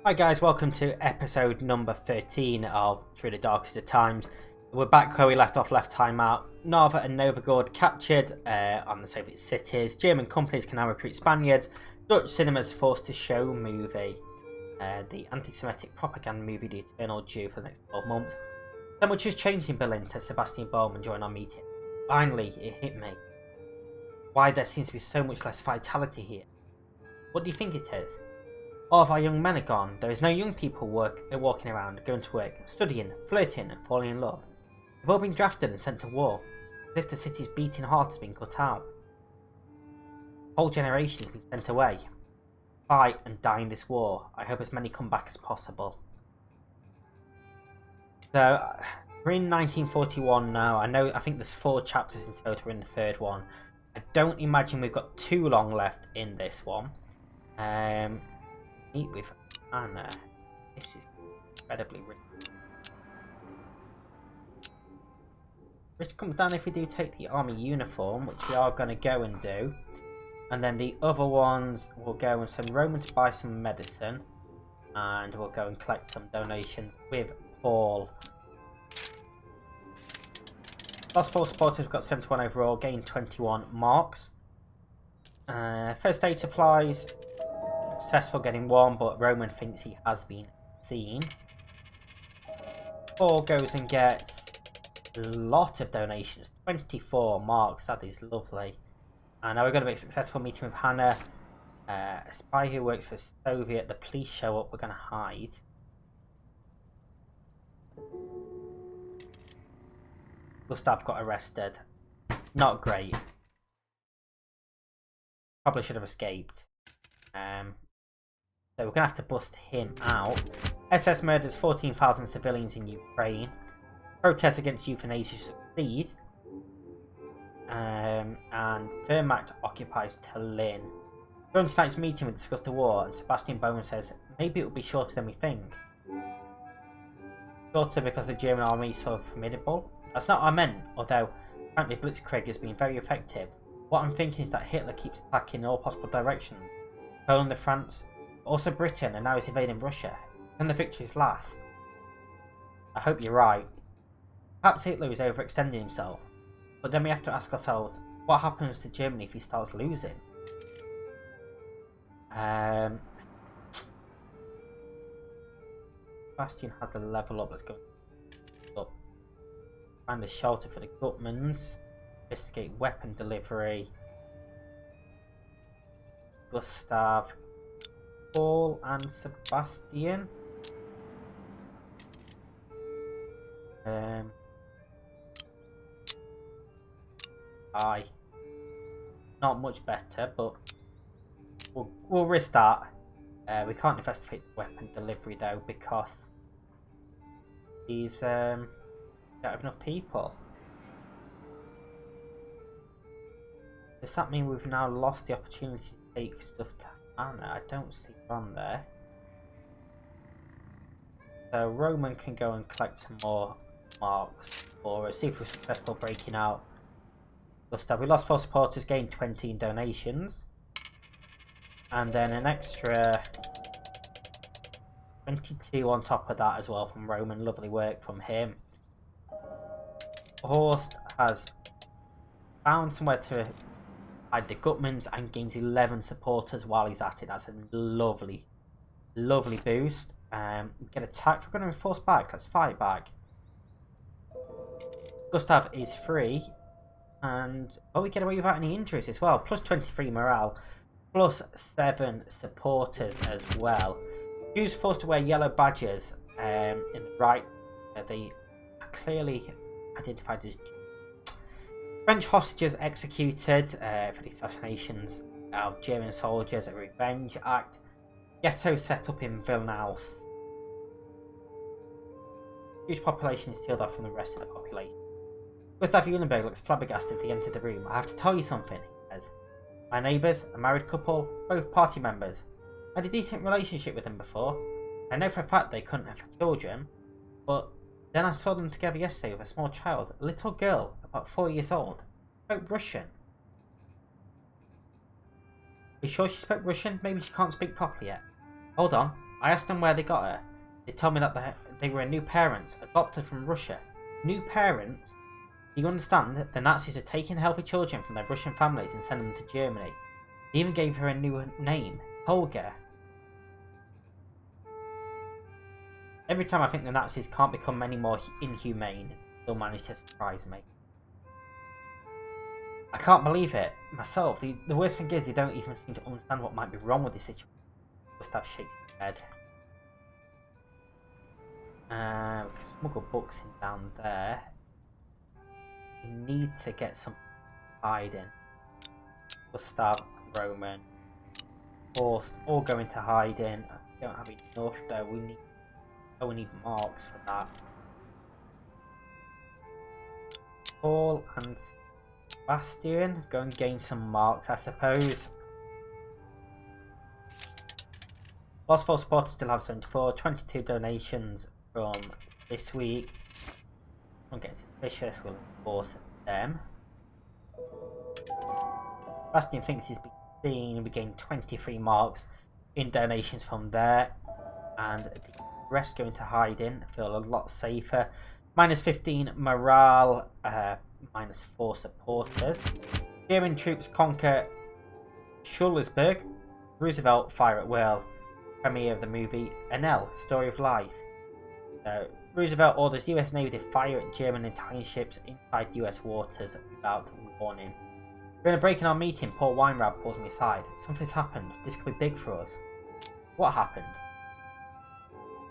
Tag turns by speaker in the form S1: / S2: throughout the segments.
S1: Hi guys, welcome to episode number 13 of Through the Darkest of Times. We're back where we left off last time out. Narva and Novgorod captured on the Soviet cities. German companies can now recruit Spaniards. Dutch cinemas forced to show movie. The anti-Semitic propaganda movie The Eternal Jew for the next 12 months. So much has changed in Berlin, said Sebastian Bowman during our meeting. Finally, it hit me. Why there seems to be so much less vitality here. What do you think it is? All of our young men are gone. There is no young people walking around, going to work, studying, flirting and falling in love. They've all been drafted and sent to war, as if the city's beating heart has been cut out. Whole generations have been sent away. Fight and die in this war. I hope as many come back as possible. So, we're in 1941 now. I think there's 4 chapters in total. We're in the 3rd one. I don't imagine we've got too long left in this one. Meet with Anna. This is incredibly risky. Risk comes down if we do take the army uniform, which we are going to go and do. And then the other ones will go and send Roman to buy some medicine. And we'll go and collect some donations with Paul. Last 4 supporters got 71 overall, gained 21 marks. First aid supplies. Successful getting 1, but Roman thinks he has been seen. Paul goes and gets a lot of donations, 24 marks, that is lovely. And now we're going to be a successful meeting with Hannah, a spy who works for Soviet. The police show up, we're going to hide. Gustav got arrested. Not great. Probably should have escaped. So we're going to have to bust him out. SS murders 14,000 civilians in Ukraine. Protests against euthanasia succeed. And Wehrmacht occupies Tallinn. During tonight's meeting we discussed the war, and Sebastian Bowman says maybe it will be shorter than we think. Shorter because the German army is so formidable? That's not what I meant, although apparently Blitzkrieg has been very effective. What I'm thinking is that Hitler keeps attacking in all possible directions. Poland and France, but also Britain, and now he's invading Russia. Can the victories last? I hope you're right. Perhaps Hitler is overextending himself, but then we have to ask ourselves, what happens to Germany if he starts losing? Bastion has a level up that's going up. Find a shelter for the Gutmans. Investigate weapon delivery. Gustav, Paul and Sebastian. Aye. Not much better, but we'll risk that. We can't investigate weapon delivery though because he's don't have enough people. Does that mean we've now lost the opportunity to take stuff to Anna? I don't see it on there. So Roman can go and collect some more marks for us. See if we're successful breaking out. Gustav, we lost 4 supporters, gained 20 in donations. And then an extra 22 on top of that as well from Roman. Lovely work from him. Horst has found somewhere to hide the Gutmans and gains 11 supporters while he's at it. That's a lovely, lovely boost. Get attacked. We're going to enforce back. Let's fight back. Gustav is free. And we get away without any injuries as well. Plus 23 morale. Plus 7 supporters as well. Jews forced to wear yellow badges in the right. They are clearly identified as Jews. French hostages executed for the assassinations of German soldiers. A revenge act. Ghetto set up in Vilnius. Huge population is sealed off from the rest of the population. Gustav Eulenberg looks flabbergasted as he entered the room. I have to tell you something, he says. My neighbours, a married couple, both party members. I had a decent relationship with them before. I know for a fact they couldn't have children, but then I saw them together yesterday with a small child, a little girl, about 4 years old. Spoke Russian. Are you sure she spoke Russian? Maybe she can't speak properly yet. Hold on. I asked them where they got her. They told me that they were new parents, adopted from Russia. New parents? Do you understand that the Nazis are taking healthy children from their Russian families and sending them to Germany? They even gave her a new name, Holger. Every time I think the Nazis can't become any more inhumane, they'll manage to surprise me. I can't believe it myself. The worst thing is they don't even seem to understand what might be wrong with this situation. Gustav shakes his head. We can smuggle books in down there. We need to get some hiding. Gustav, Roman, Horst, all go into hiding. We don't have enough though. We need marks for that. Paul and Sebastian, go and gain some marks, I suppose. Lost 4 supporters still have 74, 22 donations from this week. I'm getting suspicious, we'll enforce them. Sebastian thinks he's been seen, we gained 23 marks in donations from there. And the rest go into hiding, feel a lot safer. Minus 15 morale, minus 4 supporters. German troops conquer Schulzburg. Roosevelt fire at will. Premiere of the movie NL, Story of Life. Roosevelt orders US Navy to fire at German Italian ships inside US waters without warning. During a break in our meeting, Paul Weinrab pulls me aside. Something's happened. This could be big for us. What happened?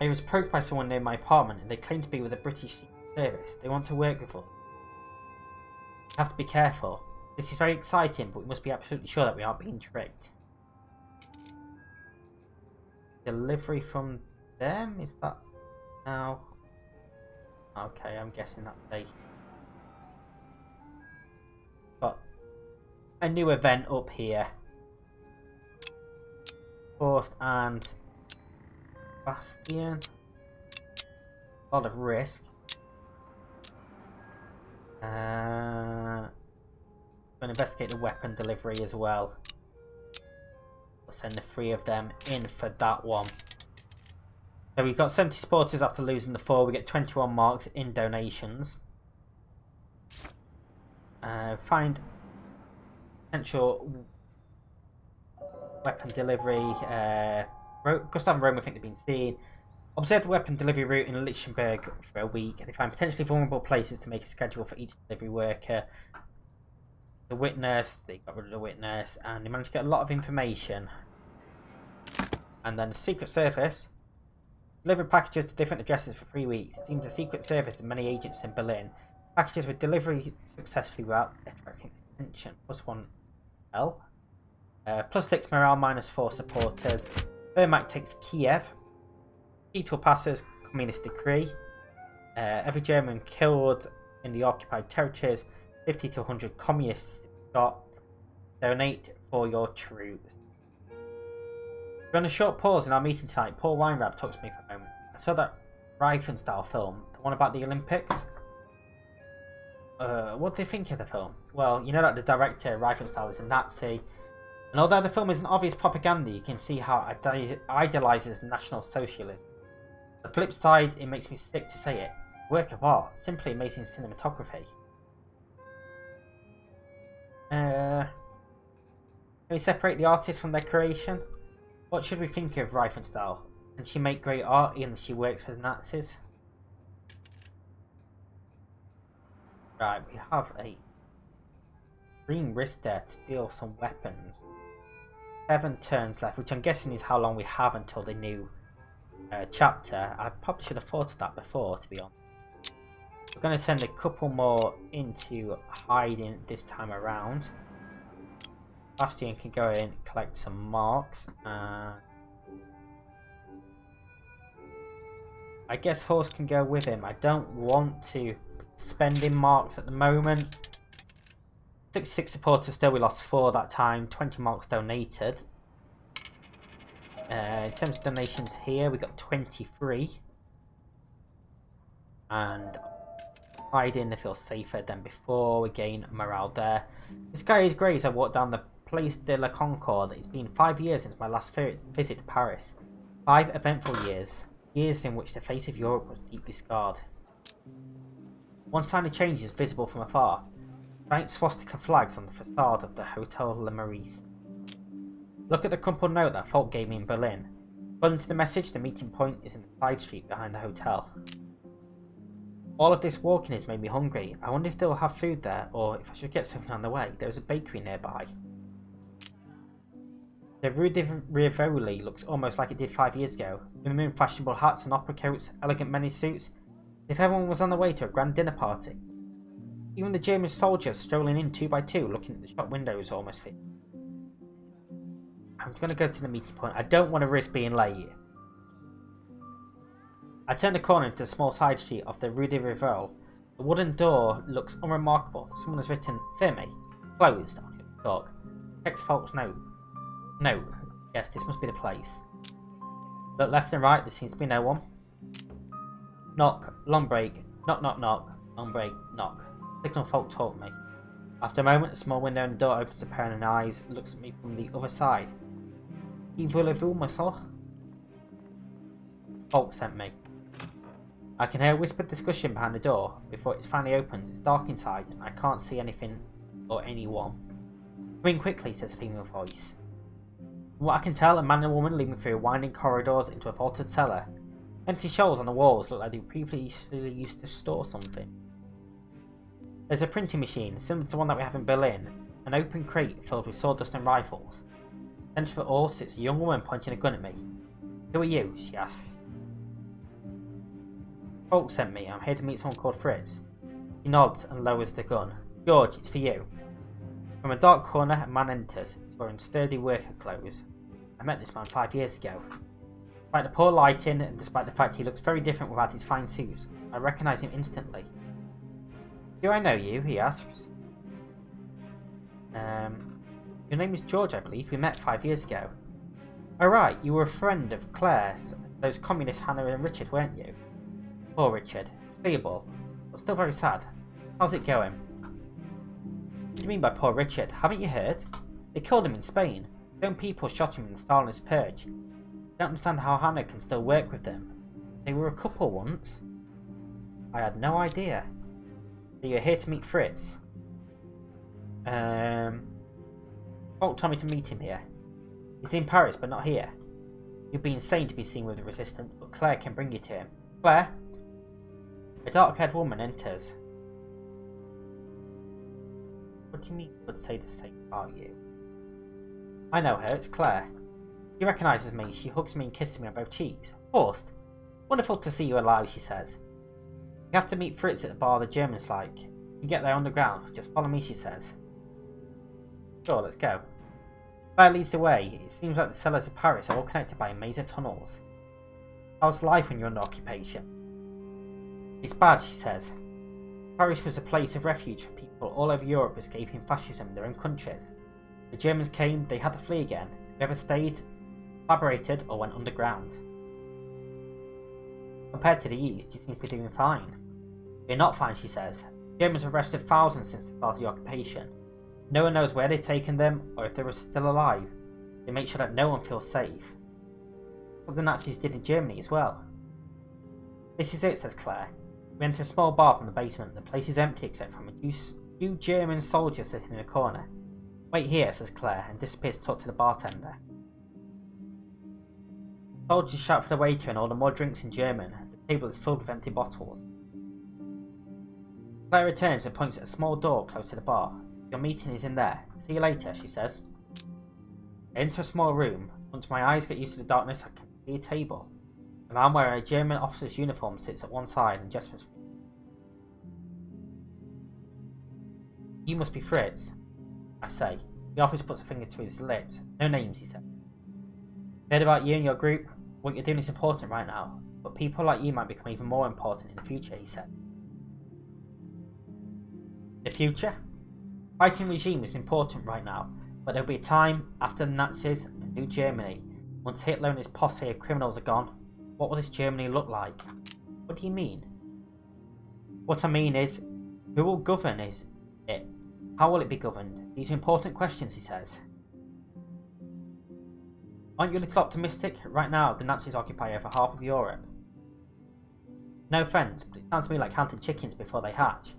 S1: I was approached by someone near my apartment and they claim to be with the British Secret Service. They want to work with us. We have to be careful. This is very exciting, but we must be absolutely sure that we aren't being tricked. Delivery from them? Is that now? Okay, I'm guessing that's they got a new event up here. Horst and Bastian. A lot of risk. Going to investigate the weapon delivery as well. We'll send the 3 of them in for that one. So we've got 70 supporters after losing the 4. We get 21 marks in donations. Find potential weapon delivery. Gustav and Rome think they've been seen. Observe the weapon delivery route in Lichtenberg for a week. They find potentially vulnerable places to make a schedule for each delivery worker. The witness, they got rid of the witness, and they managed to get a lot of information. And then the Secret Service delivered packages to different addresses for 3 weeks. It seems the Secret Service has many agents in Berlin. Packages with delivery successfully without attracting attention. +1 L. +6 morale, -4 supporters. Wehrmacht takes Kiev. Ketel passes communist decree. Every German killed in the occupied territories. 50 to 100 communists got. Donate for your troops. We're on a short pause in our meeting tonight. Paul Weinrab talks to me for a moment. I saw that Riefenstahl film, the one about the Olympics. What do they think of the film? Well, you know that the director, Riefenstahl, is a Nazi. And although the film isn't obvious propaganda, you can see how it idealises National Socialism. The flip side, it makes me sick to say it. It's a work of art, simply amazing cinematography. Can we separate the artist from their creation? What should we think of Riefenstahl? Can she make great art even if she works with Nazis? Right, we have a green wrist there to steal some weapons. 7 turns left, which I'm guessing is how long we have until the new chapter. I probably should have thought of that before, to be honest. We're going to send a couple more into hiding this time around. Bastian can go in, collect some marks. I guess Horst can go with him. I don't want to spend in marks at the moment. 66 supporters still, we lost 4 that time. 20 marks donated. In terms of donations here, we got 23. And hiding, they feel safer than before. We gain morale there. The sky is grey as I walk down the Place de la Concorde. It's been 5 years since my last visit to Paris. 5 eventful years. Years in which the face of Europe was deeply scarred. One sign of change is visible from afar. Giant swastika flags on the facade of the Hotel Le Maurice. Look at the crumpled note that Folk gave me in Berlin. According to the message, the meeting point is in the side street behind the hotel. All of this walking has made me hungry. I wonder if they'll have food there, or if I should get something on the way. There is a bakery nearby. The Rue de Rivoli looks almost like it did 5 years ago. Women in fashionable hats and opera coats, elegant men in suits. As if everyone was on the way to a grand dinner party. Even the German soldiers strolling in 2 by 2, looking at the shop windows almost fit. I'm going to go to the meeting point. I don't want to risk being late. I turn the corner into a small side street off the Rue de Rivoli. The wooden door looks unremarkable. Someone has written, "Fermé, closed." I can talk. Text Folk's note. No. Yes, this must be the place. Look left and right, there seems to be no one. Knock, long break, knock, knock, knock, long break, knock. Signal Folk taught me. After a moment, a small window in the door opens a pair of eyes, looks at me from the other side. Qui voulez-vous, monsieur? Folk sent me. I can hear a whispered discussion behind the door. Before it finally opens, it's dark inside, and I can't see anything or anyone. Come in quickly, says a female voice. From what I can tell, a man and a woman leading through winding corridors into a vaulted cellar. Empty shelves on the walls look like they previously used to store something. There's a printing machine, similar to the one that we have in Berlin, an open crate filled with sawdust and rifles. Centre of it all sits a young woman pointing a gun at me. Who are you? She asks. Folk sent me. I'm here to meet someone called Fritz. He nods and lowers the gun. George, it's for you. From a dark corner, a man enters. He's wearing sturdy worker clothes. I met this man 5 years ago. Despite the poor lighting, and despite the fact he looks very different without his fine suits, I recognise him instantly. Do I know you? He asks. Your name is George, I believe. We met 5 years ago. Oh right, you were a friend of Claire's, those communists Hannah and Richard, weren't you? Poor Richard. Pitiable, but still very sad. How's it going? What do you mean by poor Richard? Haven't you heard? They killed him in Spain. His own people shot him in the Stalinist purge. I don't understand how Hannah can still work with them. They were a couple once. I had no idea. So you're here to meet Fritz? Folk told me to meet him here. He's in Paris, but not here. You'd be insane to be seen with the resistance, but Claire can bring you to him. Claire? A dark-haired woman enters. What do you mean would say the same about you? I know her, it's Claire. She recognises me, she hugs me and kisses me on both cheeks. Horst, wonderful to see you alive, she says. You have to meet Fritz at the bar the Germans like. You get there underground, just follow me, she says. Sure, let's go. Claire leads the way. It seems like the cellars of Paris are all connected by a maze of tunnels. How's life when you're under occupation? It's bad, she says. Paris was a place of refuge for people all over Europe escaping fascism in their own countries. The Germans came, they had to flee again. Whoever stayed, collaborated, or went underground. Compared to the East, you seem to be doing fine. You're not fine, she says. The Germans have arrested thousands since the start of the occupation. No one knows where they've taken them, or if they were still alive. They make sure that no one feels safe. What the Nazis did in Germany as well. This is it, says Claire. We enter a small bar from the basement. The place is empty except for a few German soldiers sitting in a corner. Wait here, says Claire, and disappears to talk to the bartender. Soldiers shout for the waiter and order more drinks in German. The table is filled with empty bottles. Claire returns and points at a small door close to the bar. Your meeting is in there. See you later, she says. I enter a small room. Once my eyes get used to the darkness, I can see a table. A man wearing a German officer's uniform sits at one side and gestures. You must be Fritz, I say. The officer puts a finger to his lips. No names, he said. Heard about you and your group. What you're doing is important right now, but people like you might become even more important in the future, he said. The future? Fighting regime is important right now, but there'll be a time after the Nazis and New Germany. Once Hitler and his posse of criminals are gone, what will this Germany look like? What do you mean? What I mean is, who will govern it? How will it be governed? These are important questions, he says. Aren't you a little optimistic? Right now, the Nazis occupy over half of Europe. No offence, but it sounds to me like counting chickens before they hatch.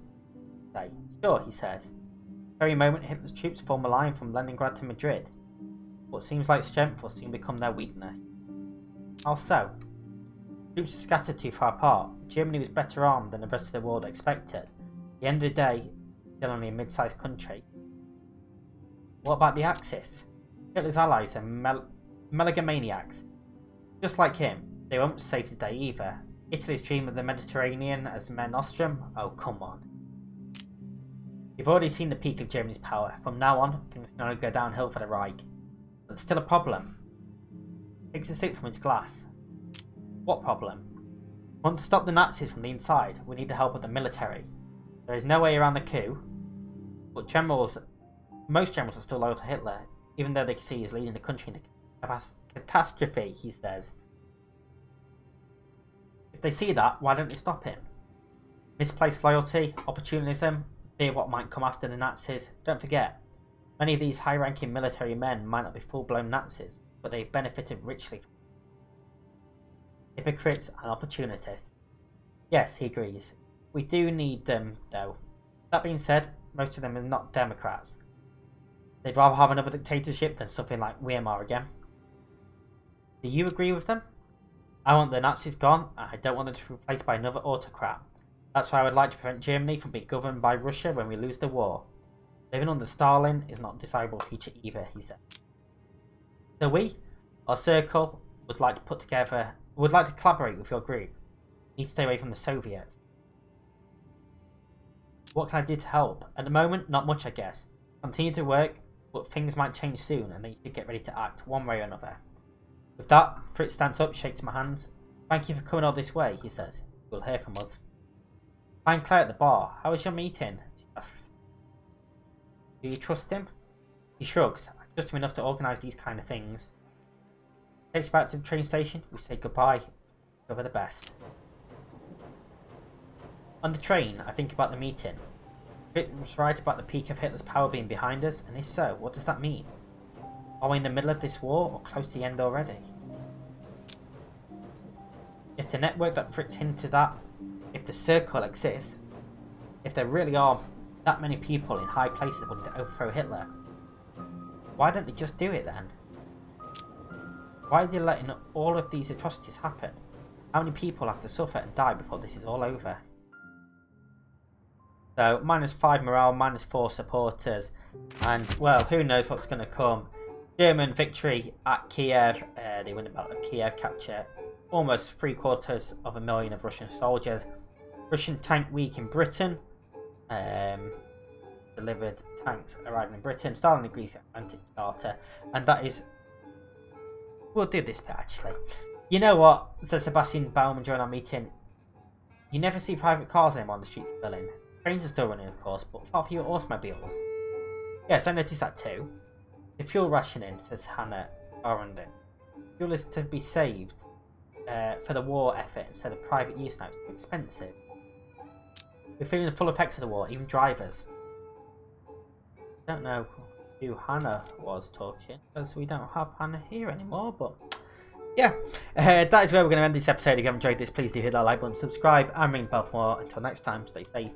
S1: Say, sure, he says. The very moment Hitler's troops form a line from Leningrad to Madrid. What seems like strength will soon become their weakness. How so? Troops are scattered too far apart. Germany was better armed than the rest of the world expected. At the end of the day, it's still only a mid-sized country. What about the Axis? Hitler's allies are megalomaniacs. Just like him, they won't save the day either. Italy's dream of the Mediterranean as Mare Nostrum? Oh, come on. You've already seen the peak of Germany's power. From now on, things can only go downhill for the Reich. But there's still a problem. Takes a sip from his glass. What problem? We want to stop the Nazis from the inside. We need the help of the military. There is no way around the coup, but most generals are still loyal to Hitler, even though they can see he's leading the country into catastrophe, he says. If they see that, why don't they stop him? Misplaced loyalty, opportunism, fear what might come after the Nazis. Don't forget, many of these high-ranking military men might not be full-blown Nazis, but they've benefited richly. Hypocrites and opportunists. Yes, he agrees. We do need them, though. That being said, most of them are not Democrats. They'd rather have another dictatorship than something like Weimar again. Do you agree with them? I want the Nazis gone, and I don't want them to be replaced by another autocrat. That's why I would like to prevent Germany from being governed by Russia when we lose the war. Living under Stalin is not a desirable future either, he said. So we, our circle, would like to collaborate with your group. You need to stay away from the Soviets. What can I do to help? At the moment, not much, I guess. Continue to work, but things might change soon, and then you should get ready to act one way or another. With that, Fritz stands up, shakes my hands. Thank you for coming all this way, he says. You'll hear from us. Find Claire at the bar. How was your meeting? She asks. Do you trust him? He shrugs. I trust him enough to organise these kind of things. Takes you back to the train station. We say goodbye. Over the best. On the train, I think about the meeting. Fritz was right about the peak of Hitler's power being behind us, and if so, what does that mean? Are we in the middle of this war, or close to the end already? If the network that Fritz hinted at, if the circle exists, if there really are that many people in high places wanting to overthrow Hitler, why don't they just do it then? Why are they letting all of these atrocities happen? How many people have to suffer and die before this is all over? So, -5 morale, -4 supporters, and, well, who knows what's going to come. German victory at Kiev, they win the Battle of Kiev, capture almost 750,000 of Russian soldiers. Russian tank week in Britain, delivered tanks arriving in Britain. Stalin agrees to Atlantic Charter, and that is... We'll do this bit actually. You know what, said Sebastian Baumann during our meeting. You never see private cars anymore on the streets of Berlin. Trains are still running, of course, but far fewer automobiles. Yes, I noticed that too. The fuel rationing, says Hannah Arundel. Fuel is to be saved for the war effort instead of private use now. It's too expensive. We're feeling the full effects of the war, even drivers. I don't know who Hannah was talking, because we don't have Hannah here anymore, but yeah. That is where we're going to end this episode. If you have enjoyed this, please do hit that like button, subscribe, and ring the bell for more. Until next time, stay safe.